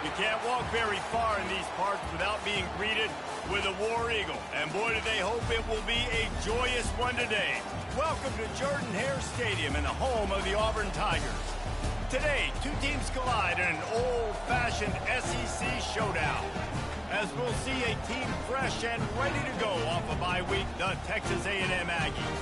You can't walk very far in these parts without being greeted with a War Eagle. And boy, do they hope it will be a joyous one today. Welcome to Jordan-Hare Stadium and the home of the Auburn Tigers. Today, two teams collide in an old-fashioned SEC showdown. As we'll see a team fresh and ready to go off a bye week, the Texas A&M Aggies,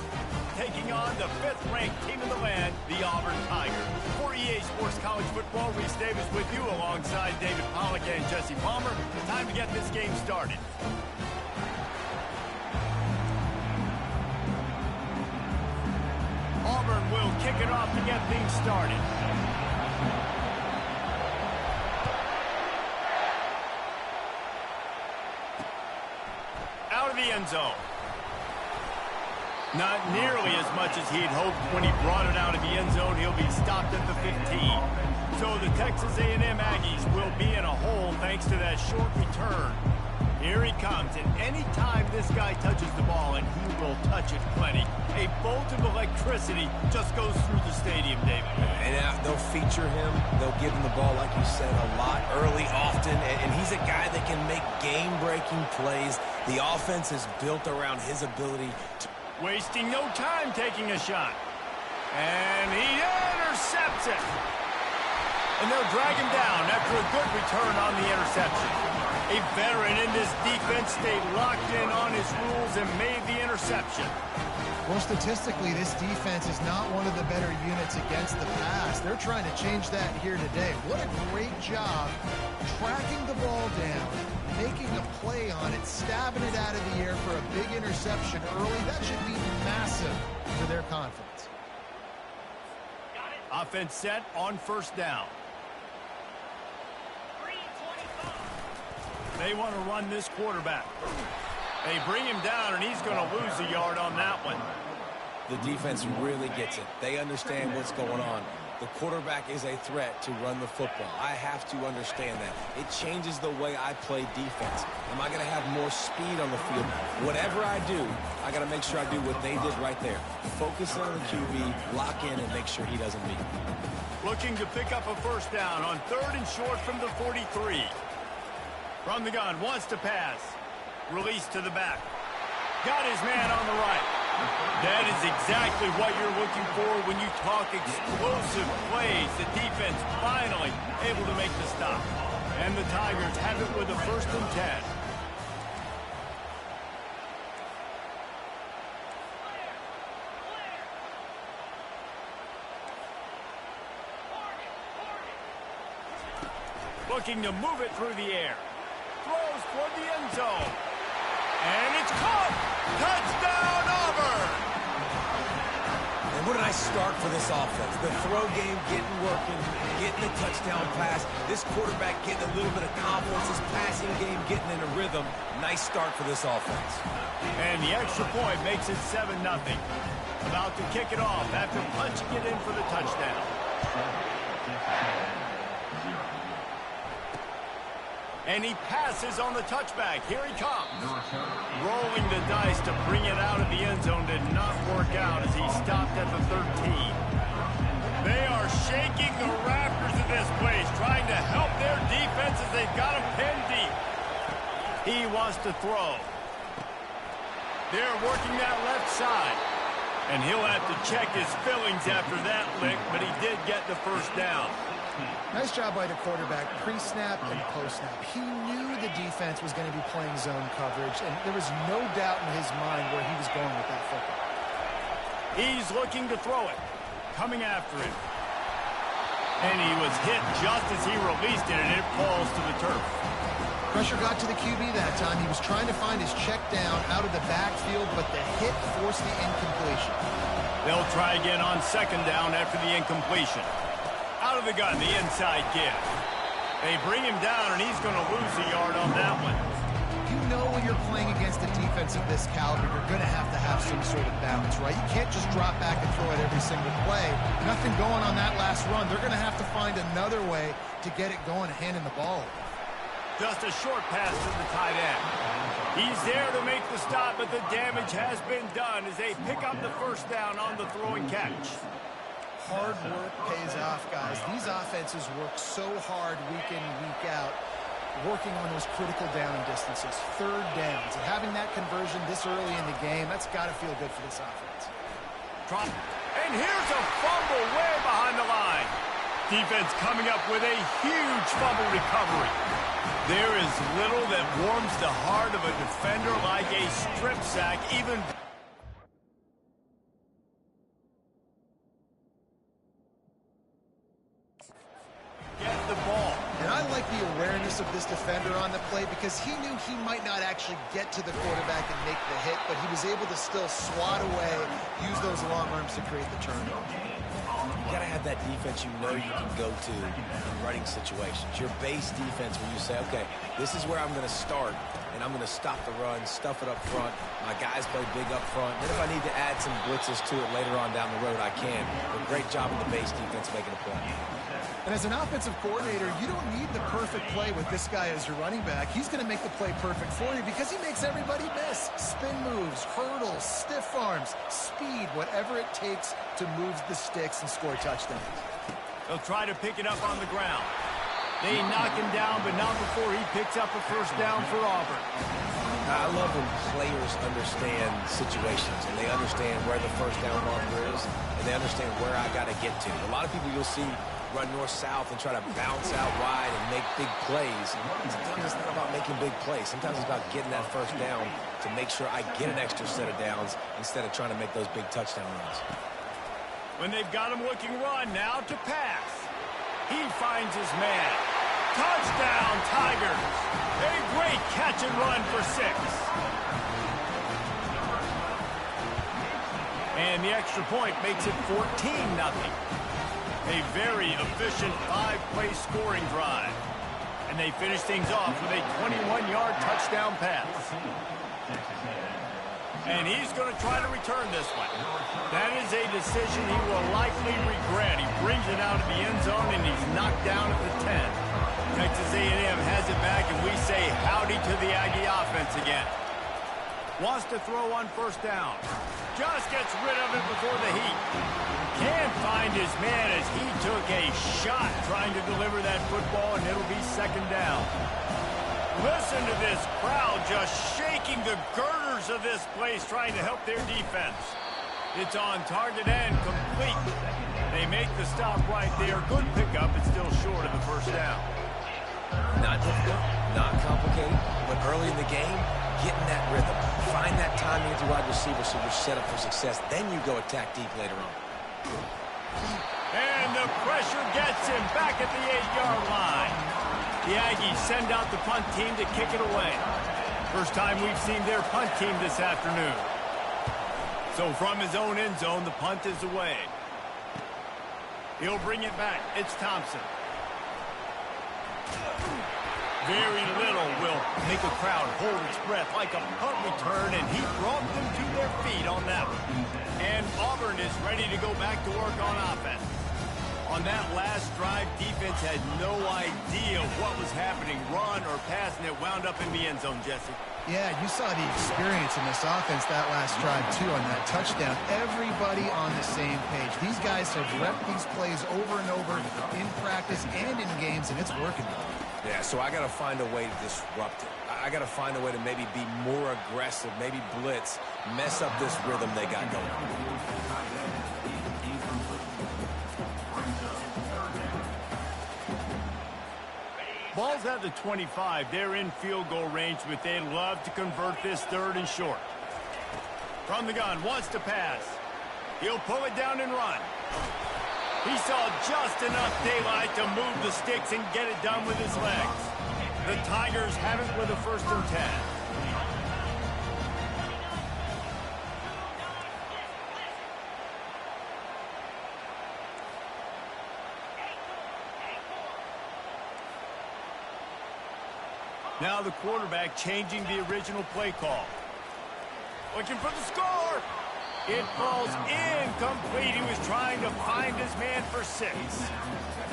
taking on the fifth-ranked team in the land, the Auburn Tigers. For EA Sports College Football, Reese Davis with you alongside David Pollack and Jesse Palmer. Time to get this game started. Auburn will kick it off to get things started. Out of the end zone. Not nearly as much as he'd hoped when he brought it out of the end zone. He'll be stopped at the 15. So the Texas A&M Aggies will be in a hole thanks to that short return. Here he comes, and any time this guy touches the ball, and he will touch it plenty, a bolt of electricity just goes through the stadium, David. And they'll feature him. They'll give him the ball, like you said, a lot, early, often, and he's a guy that can make game-breaking plays. The offense is built around his ability to... Wasting no time taking a shot. And he intercepts it. And they'll drag him down after a good return on the interception. A veteran in this defense stayed locked in on his rules and made the interception. Well, statistically, this defense is not one of the better units against the pass. They're trying to change that here today. What a great job tracking the ball down, making a play on it, stabbing it out of the air for a big interception early. That should be massive for their confidence. Offense set on first down. They want to run this quarterback. They bring him down, and he's going to lose a yard on that one. The defense really gets it. They understand what's going on. The quarterback is a threat to run the football. I have to understand that. It changes the way I play defense. Am I going to have more speed on the field? Whatever I do, I got to make sure I do what they did right there. Focus on the QB, lock in, and make sure he doesn't beat me. Looking to pick up a first down on 3rd and short from the 43. From the gun, wants to pass. Release to the back. Got his man on the right. That is exactly what you're looking for when you talk explosive plays. The defense finally able to make the stop. And the Tigers have it with a 1st and 10. Looking to move it through the air. Throws toward the end zone. And it's caught. Touchdown, Auburn. And what a nice start for this offense. The throw game getting working, getting the touchdown pass. This quarterback getting a little bit of confidence. His passing game getting in a rhythm. Nice start for this offense. And the extra point makes it 7-0. About to kick it off after punching it in for the touchdown. And he passes on the touchback. Here he comes. Rolling the dice to bring it out of the end zone did not work out as he stopped at the 13. They are shaking the rafters of this place, trying to help their defense as they've got him pinned deep. He wants to throw. They're working that left side. And he'll have to check his fillings after that lick, but he did get the first down. Nice job by the quarterback, pre-snap and post-snap. He knew the defense was going to be playing zone coverage, and there was no doubt in his mind where he was going with that football. He's looking to throw it. Coming after him. And he was hit just as he released it, and it falls to the turf. Pressure got to the QB that time. He was trying to find his check down out of the backfield, but the hit forced the incompletion. They'll try again on 2nd down after the incompletion. Out of the gun, the inside give. They bring him down, and he's going to lose a yard on that one. You know when you're playing against a defense of this caliber, you're going to have some sort of balance, right? You can't just drop back and throw it every single play. Nothing going on that last run. They're going to have to find another way to get it going, handing the ball. Just a short pass to the tight end. He's there to make the stop, but the damage has been done as they pick up the first down on the throwing catch. hard work pays off, guys. These offenses work so hard week in and week out, working on those critical down distances, third downs, and having that conversion this early in the game, that's got to feel good for this offense. Drop. And here's a fumble way behind the line. Defense coming up with a huge fumble recovery. There is little that warms the heart of a defender like a strip sack, even... Get the ball. And I like the awareness of this defender on the play because he knew he might not actually get to the quarterback and make the hit, but he was able to still swat away, use those long arms to create the turnover. You got to have that defense you know you can go to in running situations. Your base defense where you say, okay, this is where I'm going to start, and I'm going to stop the run, stuff it up front. My guys play big up front. Then if I need to add some blitzes to it later on down the road, I can. But great job of the base defense making a play. And as an offensive coordinator, you don't need the perfect play with this guy as your running back. He's going to make the play perfect for you because he makes everybody miss. Spin moves, hurdles, stiff arms, speed, whatever it takes to move the sticks and score touchdowns. They'll try to pick it up on the ground. They knock him down, but not before he picks up a first down for Auburn. I love when players understand situations and they understand where the first down marker is and they understand where I got to get to. A lot of people you'll see run north-south and try to bounce out wide and make big plays. Sometimes it's not about making big plays. Sometimes it's about getting that first down to make sure I get an extra set of downs instead of trying to make those big touchdown runs. When they've got him looking run, now to pass. He finds his man. Touchdown, Tigers. A great catch and run for 6. And the extra point makes it 14-0. A very efficient 5-play scoring drive. And they finish things off with a 21-yard touchdown pass. And he's going to try to return this one. That is a decision he will likely regret. He brings it out of the end zone, and he's knocked down at the 10. Texas A&M has it back, and we say howdy to the Aggie offense again. Wants to throw on first down. Just gets rid of it before the heat. Can't find his man as he took a shot trying to deliver that football, and it'll be second down. Listen to this crowd just shaking the girders of this place trying to help their defense. It's on target and complete. They make the stop right there. Good pickup. It's still short of the first down. Not difficult, not complicated, but early in the game, getting that rhythm. Find that timing with your wide receiver so you're set up for success. Then you go attack deep later on. And the pressure gets him back at the 8-yard line. The Aggies send out the punt team to kick it away. First time we've seen their punt team this afternoon. So from his own end zone, the punt is away. He'll bring it back. It's Thompson. Very little will make a crowd hold its breath like a punt return, and he brought them to their feet on that one. And Auburn is ready to go back to work on offense. On that last drive, defense had no idea what was happening, run or pass, and it wound up in the end zone, Jesse. Yeah, you saw the experience in this offense that last drive, too, on that touchdown. Everybody on the same page. These guys have repped these plays over and over in practice and in games, and it's working. Yeah, so I got to find a way to disrupt it. I got to find a way to maybe be more aggressive, maybe blitz, mess up this rhythm they got going. Ball's at the 25. They're in field goal range, but they'd love to convert this third and short. From the gun, wants to pass. He'll pull it down and run. He saw just enough daylight to move the sticks and get it done with his legs. The Tigers have it with a 1st and 10. Now the quarterback changing the original play call. Looking for the score. It falls incomplete. He was trying to find his man for 6.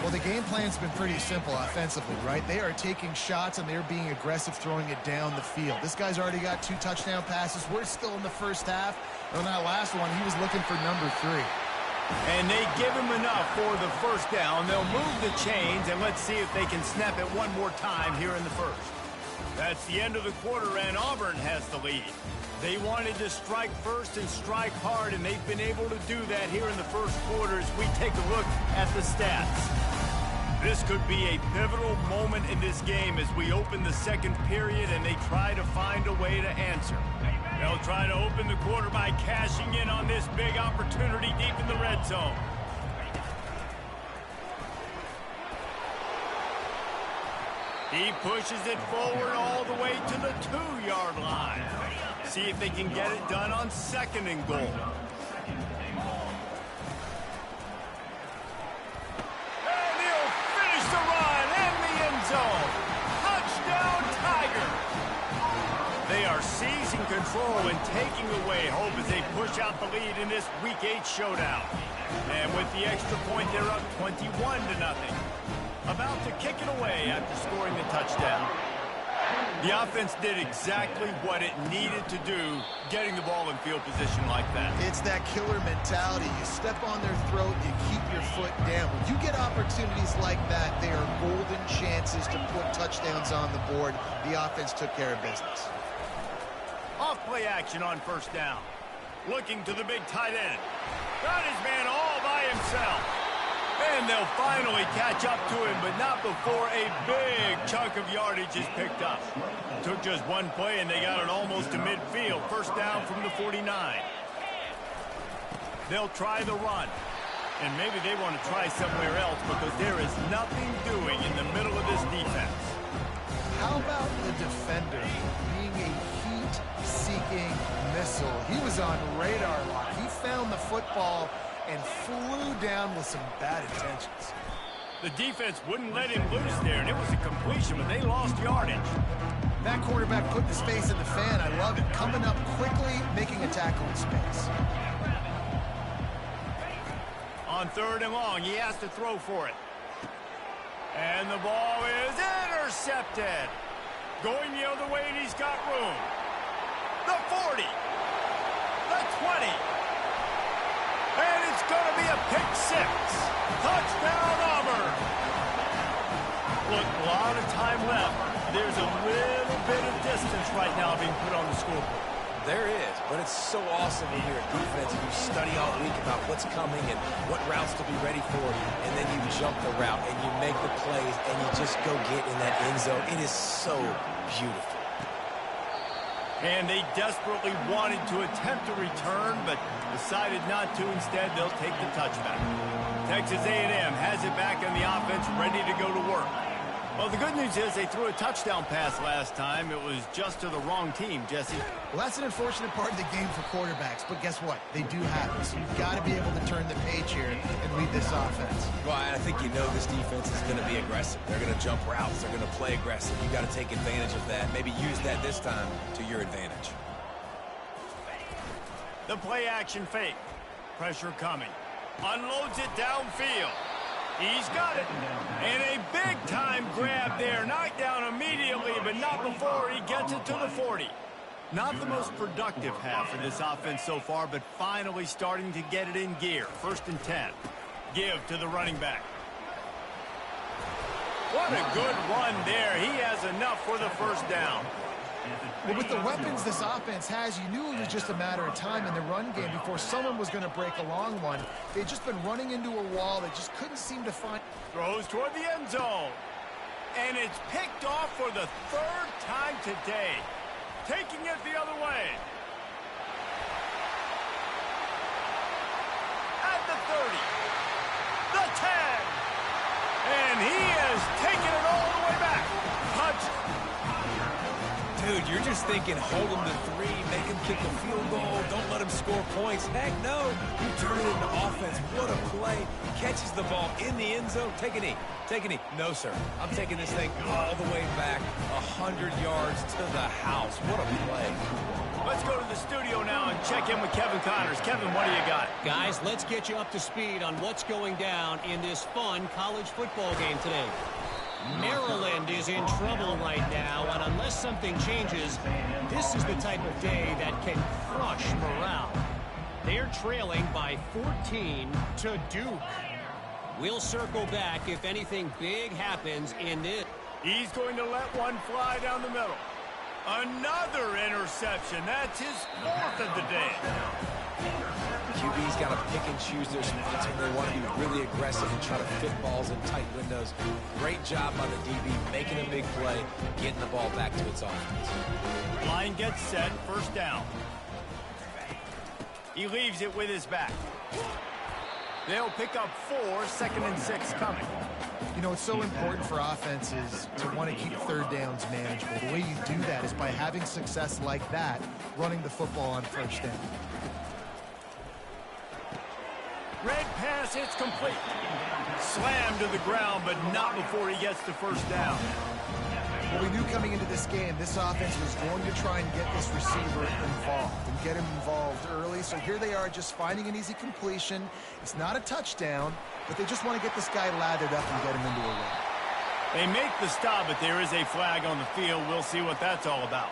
Well, the game plan's been pretty simple offensively, right? They are taking shots, and they're being aggressive, throwing it down the field. This guy's already got 2 touchdown passes. We're still in the first half. And on that last one, he was looking for number 3. And they give him enough for the first down. They'll move the chains, and let's see if they can snap it one more time here in the first. That's the end of the quarter, and Auburn has the lead. They wanted to strike first and strike hard, and they've been able to do that here in the first quarter as we take a look at the stats. This could be a pivotal moment in this game as we open the second period and they try to find a way to answer. They'll try to open the quarter by cashing in on this big opportunity deep in the red zone. He pushes it forward all the way to the 2-yard line. See if they can get it done on 2nd and goal. And he'll finish the run in the end zone. Touchdown, Tiger! They are seizing control and taking away hope as they push out the lead in this Week 8 showdown. And with the extra point, they're up 21-0. About to kick it away after scoring the touchdown. The offense did exactly what it needed to do, getting the ball in field position like that. It's that killer mentality. You step on their throat, you keep your foot down. When you get opportunities like that, they are golden chances to put touchdowns on the board. The offense took care of business. Off play action on first down. Looking to the big tight end. Got his man all by himself. And they'll finally catch up to him, but not before a big chunk of yardage is picked up. Took just one play, and they got it almost to midfield. First down from the 49. They'll try the run. And maybe they want to try somewhere else because there is nothing doing in the middle of this defense. How about the defender being a heat-seeking missile? He was on radar lock. He found the football and flew down with some bad intentions. The defense wouldn't let him loose there, and it was a completion, but they lost yardage. That quarterback put the space in the fan. I love it. Coming up quickly, making a tackle in space. On 3rd and long, he has to throw for it. And the ball is intercepted. Going the other way, and he's got room. The 40. The 20. And it's going to be a pick 6. Touchdown, Auburn. Look, a lot of time left. There's a little bit of distance right now being put on the scoreboard. There is, but it's so awesome when you're a defense and you study all week about what's coming and what routes to be ready for, and then you jump the route and you make the plays and you just go get in that end zone. It is so beautiful. And they desperately wanted to attempt a return, but decided not to. Instead, they'll take the touchback. Texas A&M has it back on the offense, ready to go to work. Well, the good news is they threw a touchdown pass last time. It was just to the wrong team, Jesse. Well, that's an unfortunate part of the game for quarterbacks, but guess what? They do have it, so you've got to be able to turn the page here and lead this offense. Well, I think you know this defense is going to be aggressive. They're going to jump routes. They're going to play aggressive. You've got to take advantage of that. Maybe use that this time to your advantage. The play action fake. Pressure coming. Unloads it downfield. He's got it. And a big-time grab there. Knocked down immediately, but not before he gets it to the 40. Not the most productive half of this offense so far, but finally starting to get it in gear. 1st and 10. Give to the running back. What a good run there. He has enough for the first down. Well, with the weapons this offense has, you knew it was just a matter of time in the run game before someone was going to break a long one. They'd just been running into a wall. They just couldn't seem to find. Throws toward the end zone. And it's picked off for the 3rd time today. Taking it the other way. At the 30. The 10. And he has taken it all the way back. Touchdown. Dude, you're just thinking, hold him to 3, make him kick a field goal, don't let him score points. Heck no, you turn it into offense. What a play. Catches the ball in the end zone. Take a knee. Take a knee. No, sir. I'm taking this thing all the way back, 100 yards to the house. What a play. Let's go to the studio now and check in with Kevin Connors. Kevin, what do you got? Guys, let's get you up to speed on what's going down in this fun college football game today. Maryland is in trouble right now, and unless something changes, this is the type of day that can crush morale. They're trailing by 14 to Duke. We'll circle back if anything big happens in this. He's going to let one fly down the middle. Another interception. That's his 4th of the day. QB's got to pick and choose their spots when they want to be really aggressive and try to fit balls in tight windows. Great job by the DB making a big play, getting the ball back to its offense. Line gets set, first down. He leaves it with his back. They'll pick up 4, 2nd and 6 coming. You know, it's so important for offenses to want to keep third downs manageable. The way you do that is by having success like that, running the football on first down. Red pass hits complete. Slammed to the ground, but not before he gets to first down. Well, we knew coming into this game, this offense was going to try and get this receiver involved and get him involved early. So here they are just finding an easy completion. It's not a touchdown, but they just want to get this guy lathered up and get him into a run. They make the stop, but there is a flag on the field. We'll see what that's all about.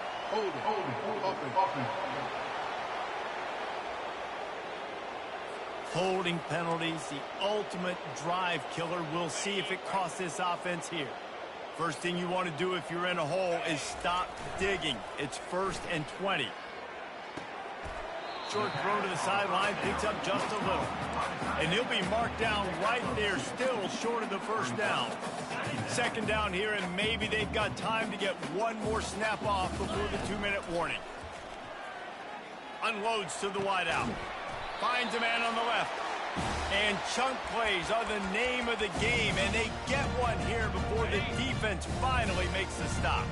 Holding penalties, the ultimate drive killer. We'll see if it costs this offense here. First thing you want to do if you're in a hole is stop digging. It's 1st and 20. Short throw to the sideline, picks up just a little. And he'll be marked down right there, still short of the first down. 2nd down here, and maybe they've got time to get one more snap off before the 2-minute warning. Unloads to the wideout. Finds a man on the left. And chunk plays are the name of the game, and they get one here before the defense finally makes the stop.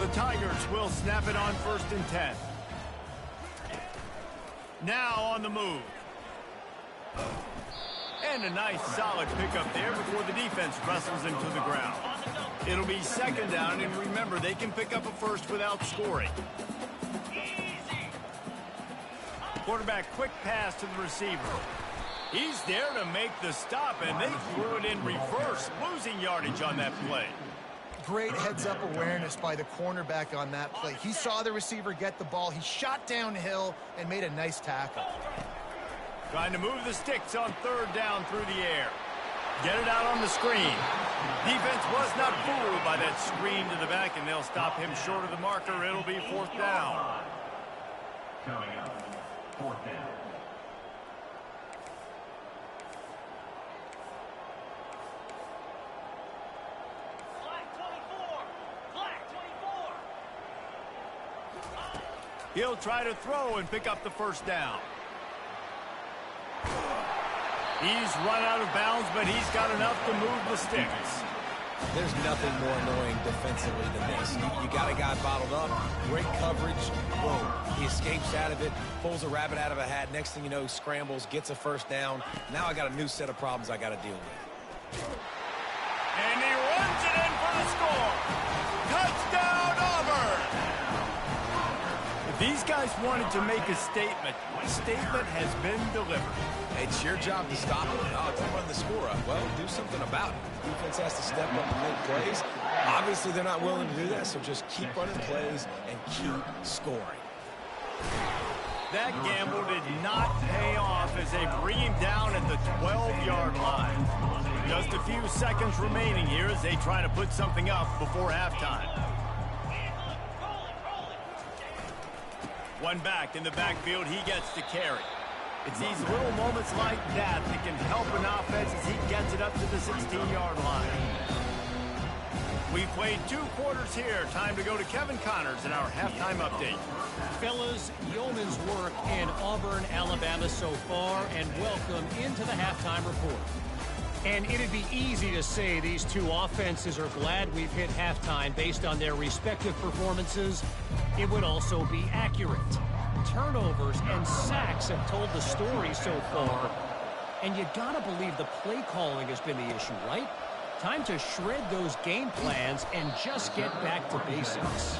The Tigers will snap it on 1st and 10. Now on the move. And a nice solid pickup there before the defense wrestles him to the ground. It'll be 2nd down, and remember, they can pick up a first without scoring. Quarterback quick pass to the receiver. He's there to make the stop, and they threw it in reverse, losing yardage on that play. Great heads-up awareness by the cornerback on that play. He saw the receiver get the ball. He shot downhill and made a nice tackle. Trying to move the sticks on 3rd down through the air. Get it out on the screen. Defense was not fooled by that screen to the back, and they'll stop him short of the marker. It'll be 4th down. Coming up, 4th down. He'll try to throw and pick up the first down. He's run out of bounds, but he's got enough to move the sticks. There's nothing more annoying defensively than this. You got a guy bottled up, great coverage, boom. He escapes out of it, pulls a rabbit out of a hat. Next thing you know, scrambles, gets a first down. Now I got a new set of problems I got to deal with. And he runs it in for the score. Touchdown, Auburn! These guys wanted to make a statement. The statement has been delivered. It's your job to stop it. Oh, don't run the score up. Well, do something about it. Defense has to step up and make plays. Obviously, they're not willing to do that, so just keep running plays and keep scoring. That gamble did not pay off as they bring him down at the 12-yard line. Just a few seconds remaining here as they try to put something up before halftime. One back in the backfield, he gets to carry. It's these little moments like that that can help an offense as he gets it up to the 16-yard line. We've played 2 quarters here. Time to go to Kevin Connors in our halftime update. Fellas, yeoman's work in Auburn, Alabama so far, and welcome into the halftime report. And it'd be easy to say these 2 offenses are glad we've hit halftime based on their respective performances. It would also be accurate. Turnovers and sacks have told the story so far. And you gotta believe the play calling has been the issue, right? Time to shred those game plans and just get back to basics.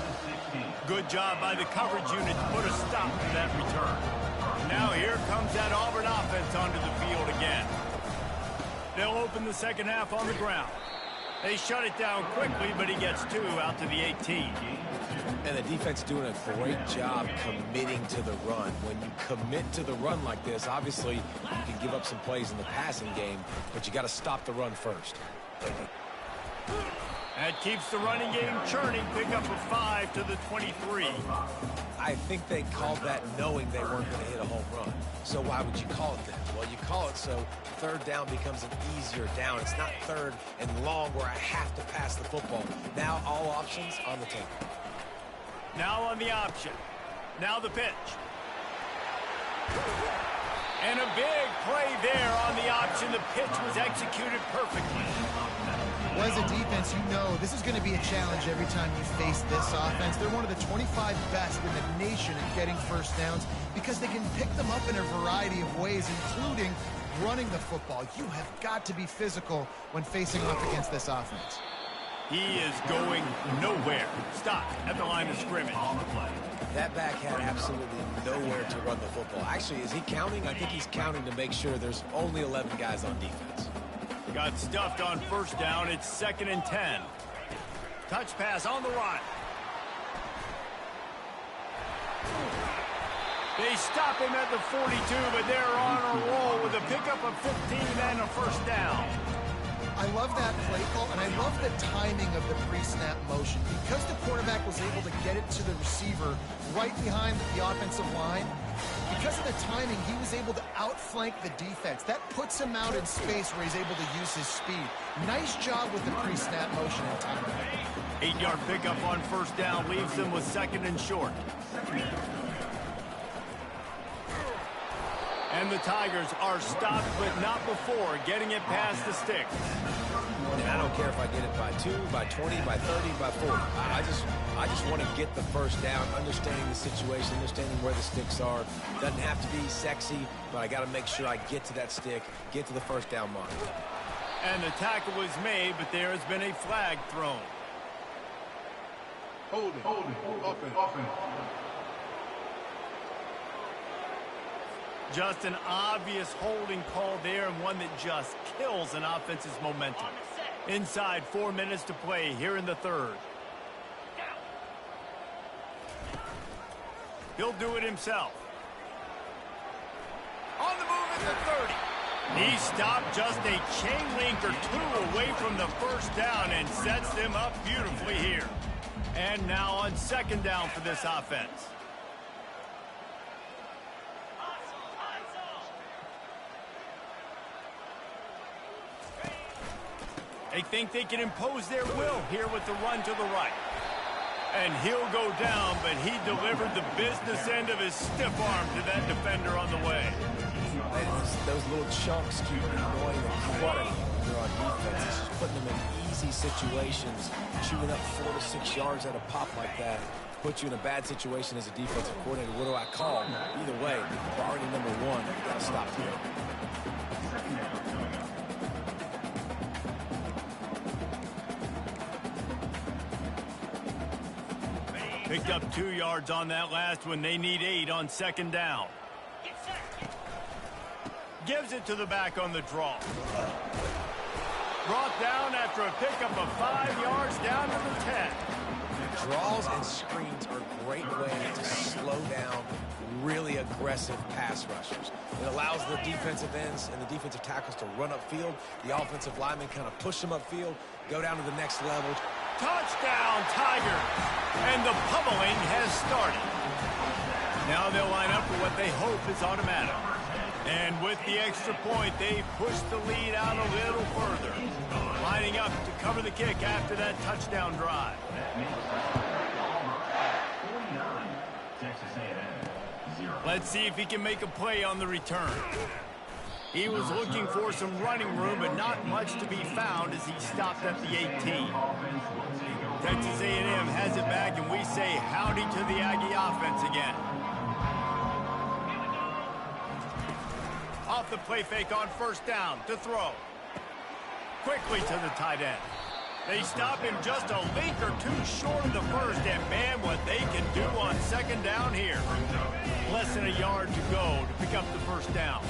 Good job by the coverage unit to put a stop to that return. Now here comes that Auburn offense onto the field again. They'll open the second half on the ground. They shut it down quickly, but he gets 2 out to the 18. And the defense doing a great job committing to the run. When you commit to the run like this, obviously you can give up some plays in the passing game, but you got to stop the run first. That keeps the running game churning. Pick up a 5 to the 23. I think they called that knowing they weren't going to hit a home run. So why would you call it that? Well, you call it so third down becomes an easier down. It's not third and long where I have to pass the football. Now all options on the table. Now on the option. Now the pitch. And a big play there on the option. The pitch was executed perfectly. Well, as a defense, you know this is going to be a challenge every time you face this offense. They're one of the 25 best in the nation at getting first downs because they can pick them up in a variety of ways, including running the football. You have got to be physical when facing off against this offense. He is going nowhere. Stop at the line of scrimmage. That back had absolutely nowhere to run the football. Actually, is he counting? I think he's counting to make sure there's only 11 guys on defense. Got stuffed on first down. It's 2nd and 10. Touch pass on the run. They stop him at the 42, but they're on a roll with a pickup of 15 and a first down. I love that play call, and I love the timing of the pre-snap motion. Because the quarterback was able to get it to the receiver right behind the offensive line, because of the timing, he was able to outflank the defense. That puts him out in space where he's able to use his speed. Nice job with the pre-snap motion and timing. 8-yard pickup on first down leaves them with 2nd and short. And the Tigers are stopped, but not before getting it past the sticks. And I don't care if I get it by 2, by 20, by 30, by 40. I just want to get the first down, understanding the situation, understanding where the sticks are. Doesn't have to be sexy, but I got to make sure I get to that stick, get to the first down mark. And the tackle was made, but there has been a flag thrown. Holding. Offense. Just an obvious holding call there, and one that just kills an offense's momentum. Inside 4 minutes to play here in the third. He'll do it himself. On the move at the 30. He stopped just a chain link or 2 away from the first down and sets them up beautifully here. And now on 2nd down for this offense. They think they can impose their will here with the run to the right. And he'll go down, but he delivered the business end of his stiff arm to that defender on the way. Those little chunks keep annoying the quality when they're on defense. It's just putting them in easy situations, chewing up 4 to 6 yards at a pop like that. Put you in a bad situation as a defensive coordinator. What do I call? Either way, priority number 1, you got to stop here. Picked up 2 yards on that last one. They need 8 on 2nd down. Gives it to the back on the draw. Brought down after a pickup of 5 yards down to the 10. Draws and screens are a great way to slow down really aggressive pass rushers. It allows the defensive ends and the defensive tackles to run upfield. The offensive linemen kind of push them upfield, go down to the next level. Touchdown, Tigers! And the pummeling has started. Now they'll line up for what they hope is automatic. And with the extra point, they push the lead out a little further. Lining up to cover the kick after that touchdown drive. Let's see if he can make a play on the return. He was looking for some running room, but not much to be found as he stopped at the 18. Texas A&M has it back, and we say howdy to the Aggie offense again. Off the play fake on first down to throw. Quickly to the tight end. They stop him just a link or 2 short of the first, and man, what they can do on 2nd down here. Less than a yard to go to pick up the first down.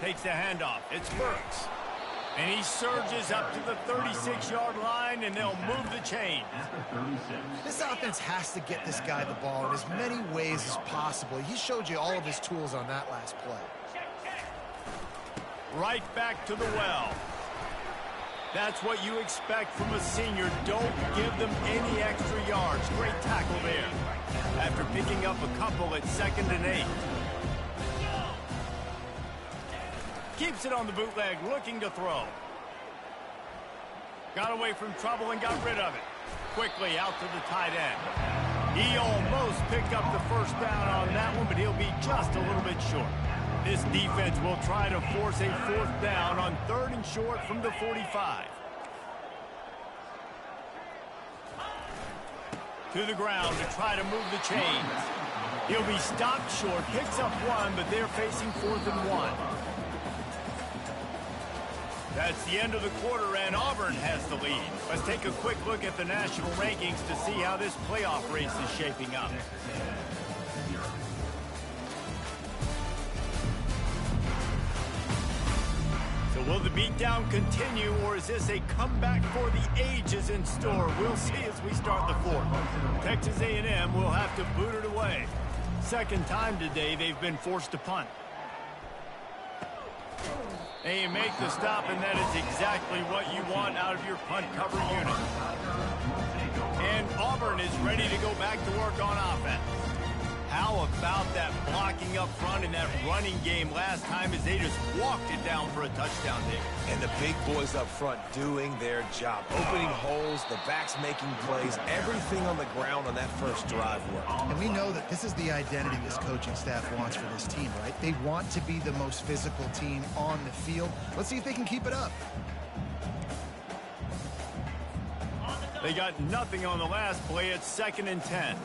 Takes the handoff. It's Burks. And he surges up to the 36-yard line, and they'll move the chain. This offense has to get this guy the ball in as many ways as possible. He showed you all of his tools on that last play. Right back to the well. That's what you expect from a senior. Don't give them any extra yards. Great tackle there. After picking up a couple at 2nd and 8. Keeps it on the bootleg, looking to throw. Got away from trouble and got rid of it. Quickly out to the tight end. He almost picked up the first down on that one, but he'll be just a little bit short. This defense will try to force a 4th down on 3rd and short from the 45. To the ground to try to move the chains. He'll be stopped short, picks up 1, but they're facing 4th and 1. That's the end of the quarter, and Auburn has the lead. Let's take a quick look at the national rankings to see how this playoff race is shaping up. So will the beatdown continue, or is this a comeback for the ages in store? We'll see as we start the 4th. Texas A&M will have to boot it away. 2nd time today they've been forced to punt. They make the stop, and that is exactly what you want out of your punt cover unit. And Auburn is ready to go back to work on offense. How about that blocking up front in that running game last time as they just walked it down for a touchdown there? And the big boys up front doing their job. Opening holes, the backs making plays, everything on the ground on that first drive worked. And we know that this is the identity this coaching staff wants for this team, right? They want to be the most physical team on the field. Let's see if they can keep it up. They got nothing on the last play. It's 2nd and 10.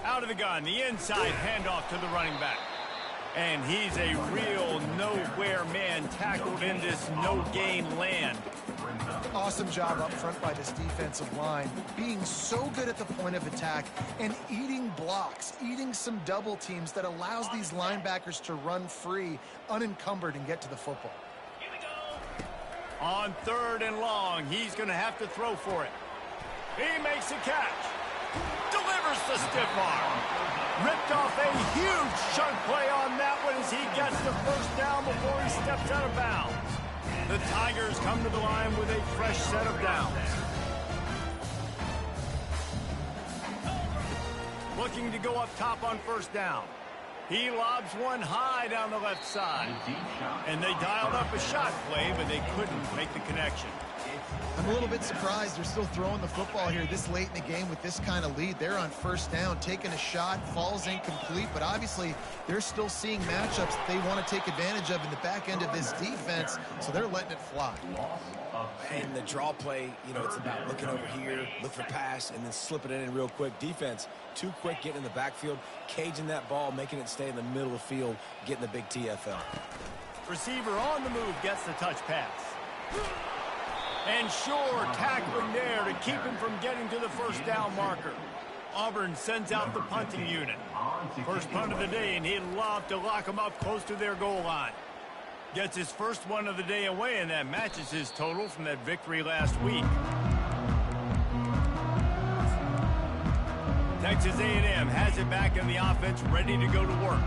Out of the gun, the inside handoff to the running back. And he's a real nowhere man tackled in this no-gain land. Awesome job up front by this defensive line, being so good at the point of attack and eating blocks, eating some double teams that allows these linebackers to run free, unencumbered, and get to the football. On 3rd and long, he's going to have to throw for it. He makes a catch. Delivers the stiff arm. Ripped off a huge chunk play on that one as he gets the first down before he steps out of bounds. The Tigers come to the line with a fresh set of downs. Looking to go up top on 1st down. He lobs one high down the left side. And they dialed up a shot play, but they couldn't make the connection. I'm a little bit surprised they're still throwing the football here this late in the game with this kind of lead. They're on 1st down, taking a shot, falls incomplete, but obviously they're still seeing matchups that they want to take advantage of in the back end of this defense, so they're letting it fly. And the draw play, you know, it's about looking over here, look for pass, and then slipping it in real quick. Defense, too quick getting in the backfield, caging that ball, making it stay in the middle of the field, getting the big TFL. Receiver on the move gets the touch pass. And sure, tackling there to keep him from getting to the 1st down marker. Auburn sends out the punting unit. First punt of the day, and he'd love to lock them up close to their goal line. Gets his first one of the day away, and that matches his total from that victory last week. Texas A&M has it back in the offense, ready to go to work.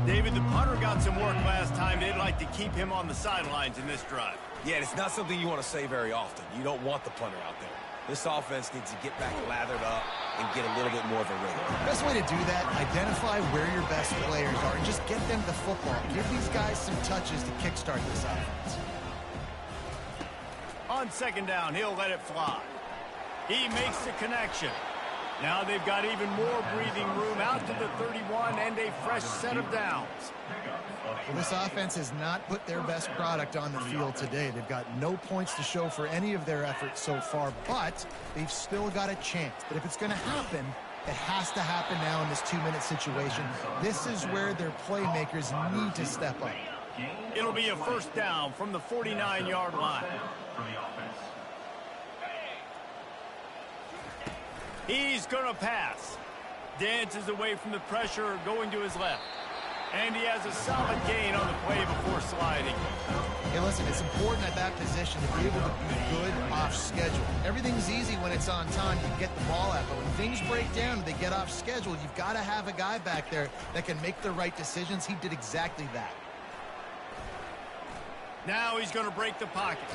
David, the punter got some work last time. They'd like to keep him on the sidelines in this drive. Yeah, it's not something you want to say very often. You don't want the punter out there. This offense needs to get back lathered up and get a little bit more of a rhythm. Best way to do that, identify where your best players are and just get them the football. Give these guys some touches to kickstart this offense. On 2nd down, he'll let it fly. He makes the connection. Now they've got even more breathing room out to the 31 and a fresh set of downs. Well, this offense has not put their best product on the field today. They've got no points to show for any of their efforts so far, but they've still got a chance. But if it's going to happen, it has to happen now in this 2-minute situation. This is where their playmakers need to step up. It'll be a 1st down from the 49-yard line. He's going to pass. Dances away from the pressure, going to his left. And he has a solid gain on the play before sliding. Hey, listen, it's important at that position to be able to be good off schedule. Everything's easy when it's on time. You get the ball out. But when things break down and they get off schedule, you've got to have a guy back there that can make the right decisions. He did exactly that. Now he's going to break the pocket.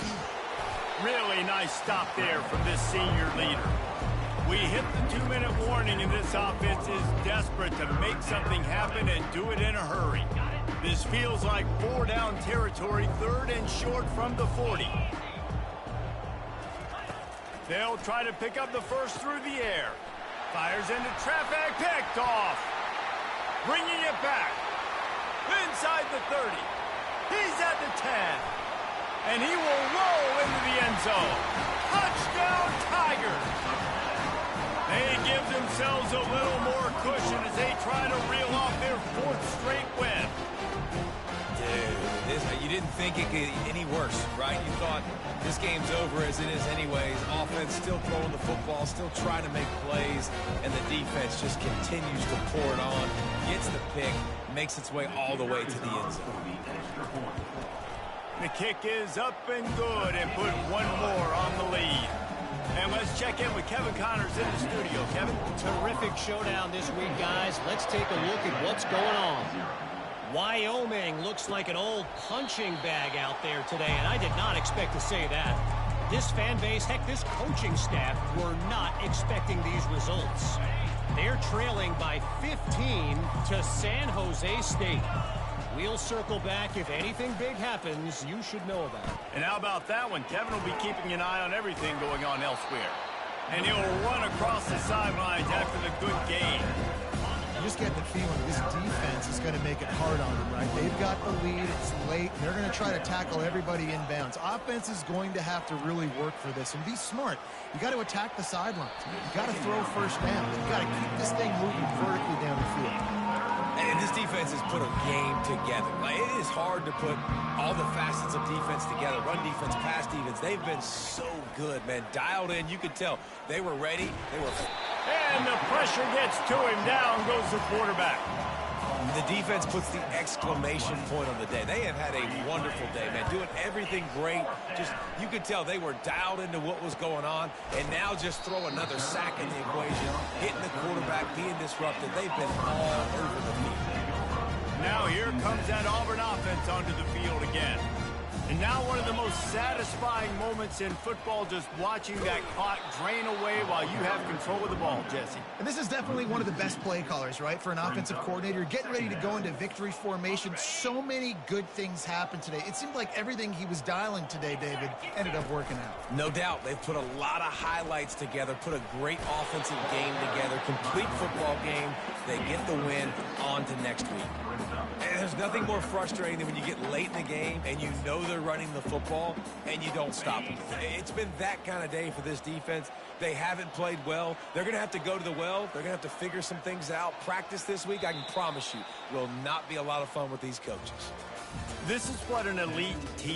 Really nice stop there from this senior leader. We hit the 2-minute warning, and this offense is desperate to make something happen and do it in a hurry. This feels like 4-down territory, 3rd and short from the 40. They'll try to pick up the first through the air. Fires into traffic, picked off. Bringing it back. Inside the 30. He's at the 10. And he will roll into the end zone. Touchdown, Tigers! They give themselves a little more cushion as they try to reel off their 4th straight win. Dude, you didn't think it could get any worse, right? You thought this game's over as it is anyways. Offense still throwing the football, still trying to make plays, and the defense just continues to pour it on, gets the pick, makes its way all the way to the end zone. The kick is up and good and put one more on the lead. And let's check in with Kevin Connors in the studio. Kevin? Terrific showdown this week, guys. Let's take a look at what's going on. Wyoming looks like an old punching bag out there today, and I did not expect to say that. This fan base, heck, this coaching staff were not expecting these results. They're trailing by 15 to San Jose State. We'll circle back. If anything big happens, you should know about it. And how about that one? Kevin will be keeping an eye on everything going on elsewhere. And he'll run across the sidelines after the good game. You just get the feeling this defense is going to make it hard on them, right? They've got the lead. It's late. And they're going to try to tackle everybody inbounds. Offense is going to have to really work for this and be smart. You got to attack the sidelines. You got to throw first down. You got to keep this thing moving vertically down the field. And this defense has put a game together. Like, it is hard to put all the facets of defense together. Run defense, pass defense. They've been so good, man. Dialed in. You could tell they were ready. They were. And the pressure gets to him. Down goes the quarterback. The defense puts the exclamation point on the day. They have had a wonderful day, man. Doing everything great. Just, you could tell they were dialed into what was going on. And now just throw another sack in the equation. Hitting the quarterback, being disrupted. They've been all over the field. Now here comes that Auburn offense onto the field again. And now one of the most satisfying moments in football, just watching that clock drain away while you have control of the ball, Jesse. And this is definitely one of the best play callers, right, for an offensive coordinator. Getting ready to go into victory formation. So many good things happened today. It seemed like everything he was dialing today, David, ended up working out. No doubt. They've put a lot of highlights together, put a great offensive game together, complete football game. They get the win on to next week. And there's nothing more frustrating than when you get late in the game and you know they're running the football and you don't stop them. It's been that kind of day for this defense. They haven't played well. They're going to have to go to the well. They're going to have to figure some things out. Practice this week, I can promise you, will not be a lot of fun with these coaches. This is what an elite team